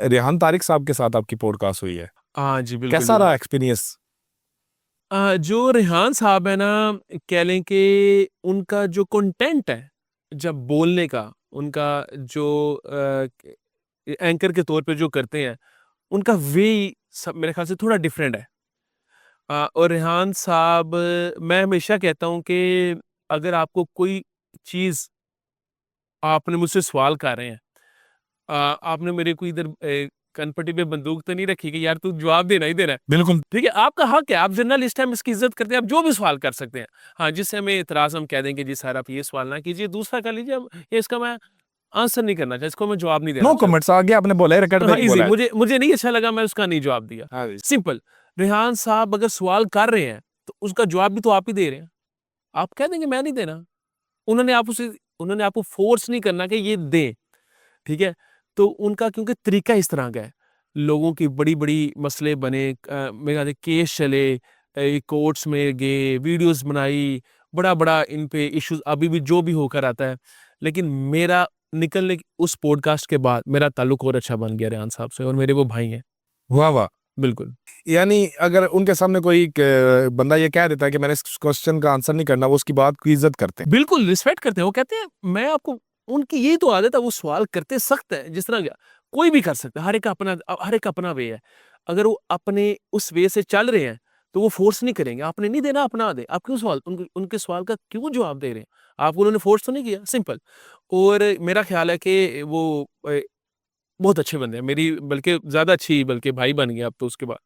रेहान तारिक साहब के साथ आपकी पॉडकास्ट हुई है, हाँ जी, बिल्कुल कैसा जी। रहा एक्सपीरियंस? जो रेहान साहब है ना, कह लें कि उनका जो कंटेंट है, जब बोलने का, उनका जो एंकर के तौर पे जो करते हैं, उनका वे सब मेरे ख्याल से थोड़ा डिफरेंट है। और रेहान साहब, मैं हमेशा कहता हूँ कि अगर आपको कोई चीज़, आपने मुझसे सवाल कर रहे हैं, आपने मेरे को इधर कनपटी पे बंदूक तो नहीं रखी कि यार तू जवाब देना ही देना है। बिल्कुल। ठीक है, आपका हक है, आप जर्नलिस्ट हैं, हम इसकी इज़्ज़त करते हैं, आप जो भी सवाल कर सकते हैं। हाँ, जिससे हमें इतराज़, हम कह दें कि जी सर आप ये सवाल ना कीजिए, दूसरा कर लीजिए, अब ये इसका मैं आंसर नहीं करना चाहता, इसको मैं जवाब नहीं देना नो चाहता। कमेंट्स, आगे आपने बोला है, रिकॉर्ड पे हाँ, नहीं ईज़ी, बोला है। मुझे नहीं अच्छा लगा, मैं उसका नहीं जवाब दिया। हाँ जी। सिंपल, रेहान साहब अगर सवाल कर रहे हैं, तो उसका जवाब भी तो आप ही दे रहे हैं। आप कह देंगे मैं नहीं देना। उन्होंने आप उसे उन्होंने आपको फ़ोर्स नहीं करना कि ये दें, ठीक है? तो उनका क्योंकि तरीका इस तरह का है, लोगों की बड़ी-बड़ी मसले बने, मेरे ख्याल से केस चले, कोर्ट्स में गए, वीडियोज़ बनाई, बड़ा-बड़ा इन पे इश्यूज़ अभी भी जो भी होकर आता है। लेकिन मेरा निकलने उस पॉडकास्ट के बाद मेरा ताल्लुक और अच्छा बन गया रेहान साहब से, और मेरे वो भाई हैं। वाह वाह। बिल्कुल। यानी अगर उनके सामने कोई बंदा ये कह देता है कि मैंने इस क्वेश्चन का आंसर नहीं करना, वो उसकी बात की इज्जत करते हैं। बिल्कुल, रिस्पेक्ट करते हैं। वो कहते हैं मैं आपको, उनकी यही तो आदत है, वो सवाल करते सख्त है, जिस तरह कोई भी कर सकता है, हर एक का अपना वे है। अगर वो अपने उस वे से चल रहे हैं, तो वो फ़ोर्स नहीं करेंगे, आपने नहीं देना अपना दें। आप क्यों सवाल उनके उनके सवाल का क्यों जवाब दे रहे हैं? आपको उन्होंने फ़ोर्स तो नहीं किया, सिंपल। और मेरा ख़्याल है कि वो बहुत अच्छे बंदे हैं, मेरी बल्कि ज़्यादा अच्छी, बल्कि भाई बन गए अब तो उसके बाद।